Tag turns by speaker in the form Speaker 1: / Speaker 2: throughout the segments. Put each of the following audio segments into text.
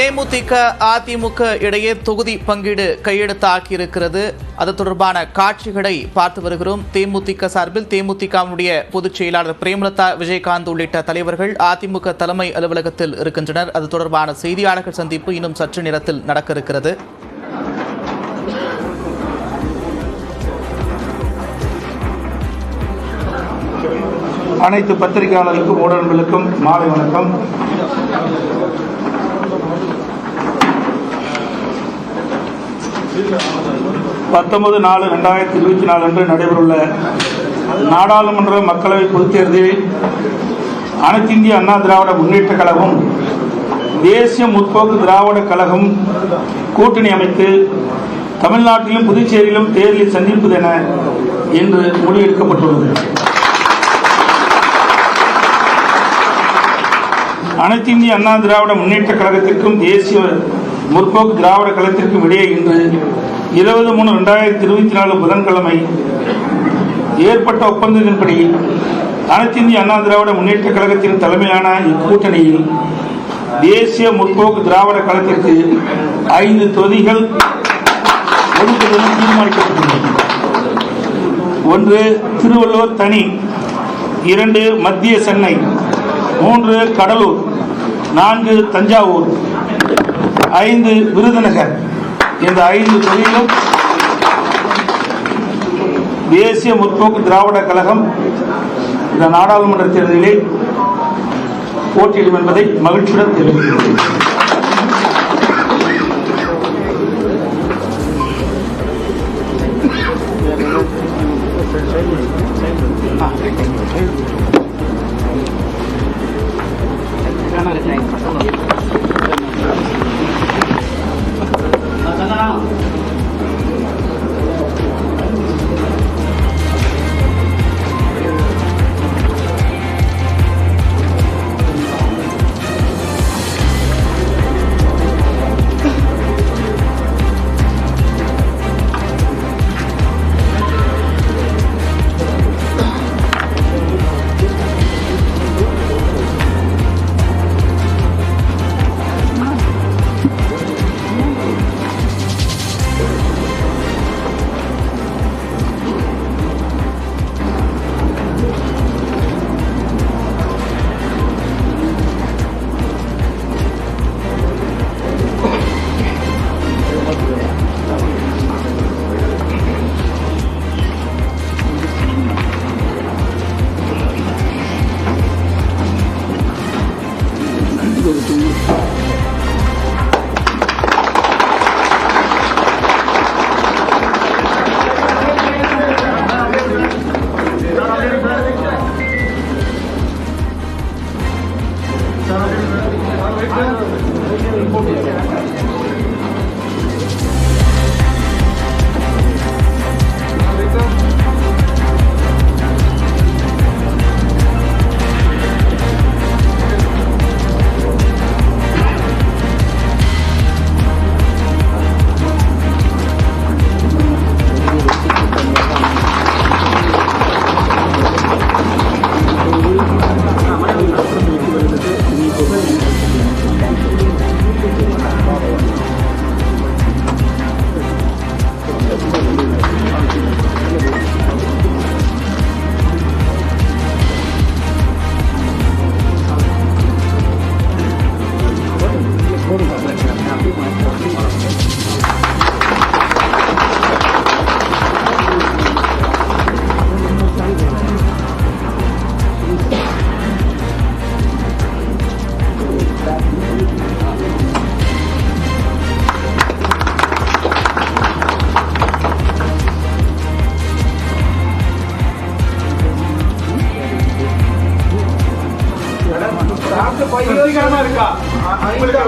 Speaker 1: தேமுதிக அதிமுக இடையே தொகுதி பங்கீடு கையெழுத்தாகியிருக்கிறது. அது தொடர்பான காட்சிகளை பார்த்து வருகிறோம். தேமுதிக சார்பில் தேமுதிகவுடைய பொதுச் செயலாளர் பிரேமலதா விஜயகாந்த் உள்ளிட்ட தலைவர்கள் அதிமுக தலைமை அலுவலகத்தில் இருக்கின்றனர். அது தொடர்பான செய்தியாளர்கள் சந்திப்பு இன்னும் சற்று நேரத்தில் நடக்க இருக்கிறது.
Speaker 2: அனைத்து பத்திரிகையாளர்களுக்கும் ஊடகங்களுக்கும் மாலை வணக்கம். பத்தொன்பது 4/2024 அன்று நடைபெறவுள்ள நாடாளுமன்ற மக்களவை பொதுத் தேர்தலில் அனைத்து இந்திய அண்ணா திராவிட முன்னேற்ற கழகம், தேசிய முற்போக்கு திராவிட கழகம் கூட்டணி அமைத்து தமிழ்நாட்டிலும் புதுச்சேரியிலும் தேர்தலை சந்திப்பது என இன்று முடிவெடுக்கப்பட்டுள்ளது. அனைத்து இந்திய அண்ணா திராவிட முன்னேற்ற கழகத்திற்கும் தேசிய முற்போக்கு திராவிட கழகத்திற்கும் இடையே இன்று 20/3/2024 புதன்கிழமை ஏற்பட்ட ஒப்பந்தத்தின்படி அனைத்து இந்திய அண்ணா திராவிட முன்னேற்ற கழகத்தின் தலைமையிலான இக்கூட்டணியில் தேசிய முற்போக்கு திராவிட கழகத்திற்கு 5 தொகுதிகள் ஒதுக்குவதென தீர்மானிக்கப்பட்டுள்ளது. 1 திருவள்ளூர் தனி, 2 மத்திய சென்னை, 3 கடலூர், 4 தஞ்சாவூர், 5 விருதுநகர். இந்த 5 தொகுதிகளும் தேசிய முற்போக்கு திராவிட கழகம் இந்த நாடாளுமன்ற தேர்தலிலே போட்டியிடும் என்பதை மகிழ்ச்சியுடன் தெரிவிக்கிறேன்.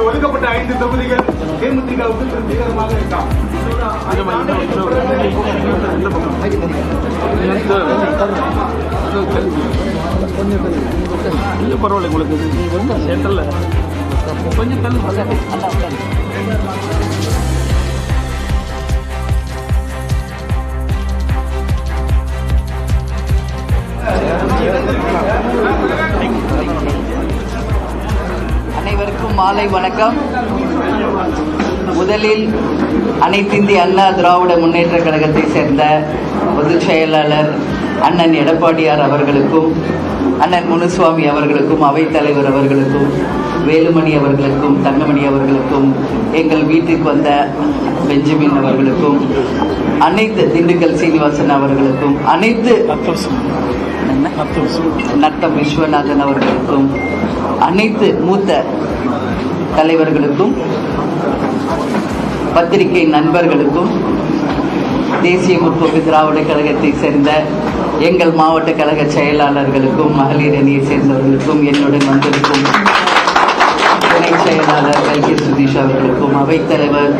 Speaker 2: ஒதுக்கப்பட்ட 5 தொகுதிகள் தேமுதிகவுக்கு திருப்திகரமாக இருக்கா? பரவாயில்ல, உங்களுக்கு கொஞ்சம்
Speaker 3: அனைவருக்கும் மாலை வணக்கம். முதலில் அனைத்திந்திய அண்ணா திராவிட முன்னேற்ற கழகத்தை சேர்ந்த பொதுச் செயலாளர் அண்ணன் எடப்பாடியார் அவர்களுக்கும், அண்ணன் முனுசுவாமி அவர்களுக்கும், அவைத்தலைவர் அவர்களுக்கும், வேலுமணி அவர்களுக்கும், தங்கமணி அவர்களுக்கும், எங்கள் வீட்டுக்கு வந்த பெஞ்சமின் அவர்களுக்கும், அனைத்து திண்டுக்கல் சீனிவாசன் அவர்களுக்கும், அனைத்து நட்டம் விஸ்வநாதன் அவர்களுக்கும், அனைத்து மூத்த தலைவர்களுக்கும், பத்திரிகை நண்பர்களுக்கும், தேசிய முற்போக்கு திராவிட கழகத்தை சேர்ந்த எங்கள் மாவட்ட கழக செயலாளர்களுக்கும், மகளிர் அணியை சேர்ந்தவர்களுக்கும், என்னுடன் வந்திருக்கும் துணை செயலாளர் கல்கி சுதீஷ் அவர்களுக்கும், அவைத்தலைவர்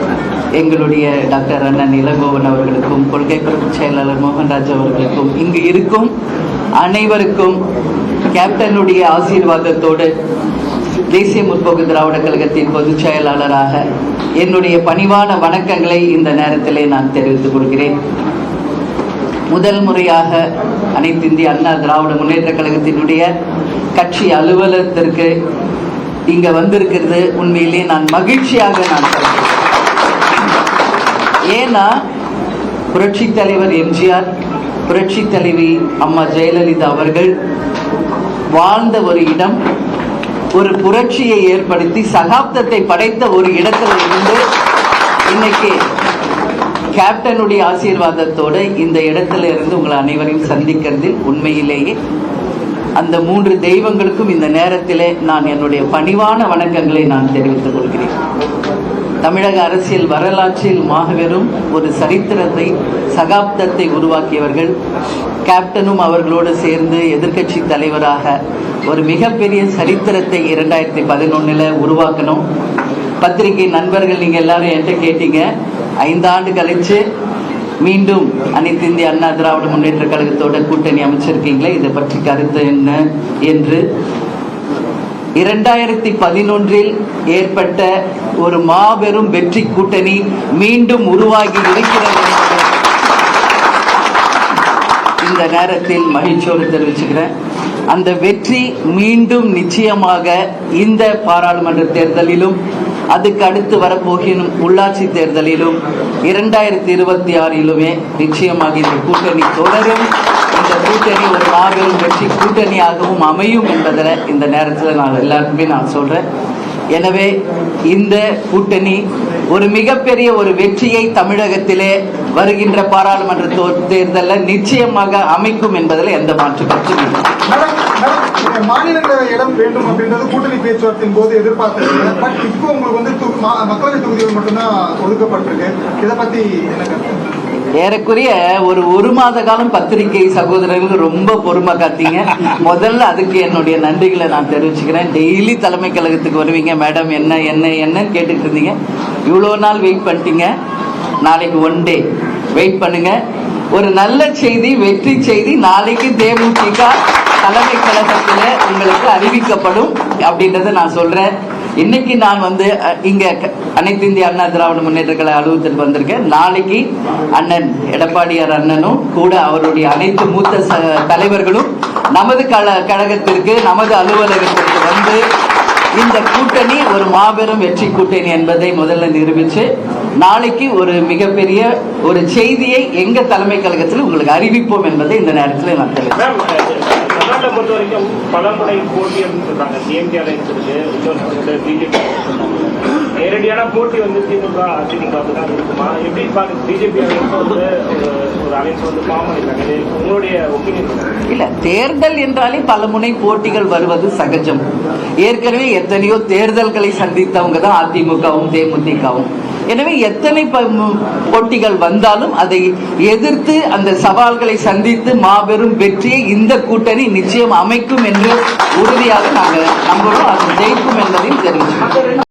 Speaker 3: எங்களுடைய டாக்டர் அண்ணன் இளங்கோவன் அவர்களுக்கும், கொள்கை பரப்பு செயலாளர் மோகன்ராஜ் அவர்களுக்கும், இங்கு இருக்கும் அனைவருக்கும் கேப்டனுடைய ஆசீர்வாதத்தோடு தேசிய முற்போக்கு திராவிட கழகத்தின் பொதுச் செயலாளராக என்னுடைய பணிவான வணக்கங்களை இந்த நேரத்திலே நான் தெரிவித்துக் கொள்கிறேன். முதல் முறையாக அனைத்து இந்திய அண்ணா திராவிட முன்னேற்ற கழகத்தினுடைய கட்சி அலுவலகத்திற்கு இங்க வந்திருக்கிறது உண்மையிலே நான் மகிழ்ச்சியாக நான் சொல்கிறேன். ஏன்னா புரட்சி தலைவர் எம்ஜிஆர், புரட்சி தலைவி அம்மா ஜெயலலிதா அவர்கள் வாழ்ந்த ஒரு இடம், ஒரு புரட்சியை ஏற்படுத்தி சகாப்தத்தை படைத்த ஒரு இடத்துல இருந்து இன்னைக்கு கேப்டனுடைய ஆசீர்வாதத்தோடு இந்த இடத்துல இருந்து உங்களை அனைவரையும் சந்திக்கிறதில் உண்மையிலேயே அந்த 3 தெய்வங்களுக்கும் இந்த நேரத்திலே நான் என்னுடைய பணிவான வணக்கங்களை நான் தெரிவித்துக் கொள்கிறேன். தமிழக அரசியல் வரலாற்றில் மாபெரும் ஒரு சரித்திரத்தை, சகாப்தத்தை உருவாக்கியவர்கள். கேப்டனும் அவர்களோடு சேர்ந்து எதிர்க்கட்சி தலைவராக ஒரு மிகப்பெரிய சரித்திரத்தை 2011 உருவாக்கணும். பத்திரிகை நண்பர்கள் நீங்க எல்லாரும் என்கிட்ட கேட்டீங்க, 5 ஆண்டு கழிச்சு மீண்டும் அனைத்து இந்திய அண்ணா திராவிட முன்னேற்ற கழகத்தோட கூட்டணி அமைச்சிருக்கீங்களே, இதை பற்றி கருத்து என்ன என்று. 2011 ஏற்பட்ட ஒரு மாபெரும் வெற்றி கூட்டணி மீண்டும் உருவாகி இருக்கிறது இந்த நேரத்தில் மகிழ்ச்சியோடு தெரிவிச்சுக்கிறேன். அந்த வெற்றி மீண்டும் நிச்சயமாக இந்த பாராளுமன்ற தேர்தலிலும், அதுக்கு அடுத்து வரப்போகிற உள்ளாட்சி தேர்தலிலும், 2026 நிச்சயமாக இந்த கூட்டணி தொடரும். இந்த கூட்டணி ஒரு மாபெரும் வெற்றி கூட்டணியாகவும் அமையும் என்பதில் இந்த நேரத்தில் நான் எல்லாருக்குமே நான் சொல்றேன். எனவே இந்த கூட்டணி ஒரு மிகப்பெரிய ஒரு வெற்றியை தமிழகத்திலே வருகின்ற பாராளுமன்ற தேர்தலில் நிச்சயமாக அமைக்கும் என்பதில் எந்த மாற்று கருத்தும் இல்லை.
Speaker 4: மாநிலங்களவை இடம் வேண்டும் அப்படின்றது கூட்டணி பேச்சுவார்த்தையின் போது எதிர்பார்த்தது. பட் இப்போ உங்களுக்கு மக்களவை தொகுதிகள் மட்டும்தான் ஒதுக்கப்பட்டிருக்கு. இதை பத்தி என்ன கருத்து?
Speaker 3: ஏறக்குறைய ஒரு மாத காலம் பத்திரிகை சகோதரர்கள் ரொம்ப பொறுமை காத்தீங்க. முதல்ல அதுக்கு என்னுடைய நன்றிகளை நான் தெரிவிச்சுக்கிறேன். டெய்லி தலைமை கழகத்துக்கு வருவீங்க, மேடம் என்ன என்ன என்னன்னு கேட்டுட்டு இருந்தீங்க. இவ்வளோ நாள் வெயிட் பண்ணிட்டீங்க. நாளைக்கு 1 டே வெயிட் பண்ணுங்க. ஒரு நல்ல செய்தி, வெற்றி செய்தி நாளைக்கு தேமுதிக தலைமை கழகத்தில் உங்களுக்கு அறிவிக்கப்படும் அப்படின்றத நான் சொல்றேன். இன்னைக்கு நான் இங்க அனைத்து இந்திய அண்ணா திராவிட முன்னேற்ற கழக அலுவலகத்திற்கு வந்திருக்கேன். நாளைக்கு அண்ணன் எடப்பாடியார் அண்ணனும் கூட அவருடைய அனைத்து மூத்த தலைவர்களும் நமது கழகத்திற்கு, நமது அலுவலகத்திற்கு வந்து இந்த கூட்டணி ஒரு மாபெரும் வெற்றி கூட்டணி என்பதை முதல்ல நிரூபிச்சு நாளைக்கு ஒரு மிகப்பெரிய ஒரு செய்தியை எங்க தலைமை கழகத்தில் உங்களுக்கு அறிவிப்போம் என்பதை இந்த நேரத்தில் நான் தெரிவிக்கிறேன்.
Speaker 2: தமிழ்நாட்டை பொறுத்த வரைக்கும் பல முறை போட்டி சொல்றாங்க. டிஎம்கே பிஜேபி நேரடியான போட்டி திமுக அதிமுக தான் இருக்குமா? எப்படி பிஜேபி ஒரு அலைன்ஸ் ஃபார்ம் பண்ணிருக்காங்க. உங்களுடைய ஒப்பீனியன்?
Speaker 3: இல்ல, தேர்தல் என்றாலே பல முனை போட்டிகள் வருவது சகஜம். ஏற்கனவே எத்தனையோ தேர்தல்களை சந்தித்தவங்க தான் அதிமுகவும் தேமுதிகவும். எனவே எத்தனை போட்டிகள் வந்தாலும் அதை எதிர்த்து அந்த சவால்களை சந்தித்து மாபெரும் வெற்றியை இந்த கூட்டணி நிச்சயம் அமைக்கும் என்று உறுதியாக நாங்கள் நம்புகிறோம். அது ஜெயிக்கும் என்பதையும் தெரிவிச்சுக்கிறோம்.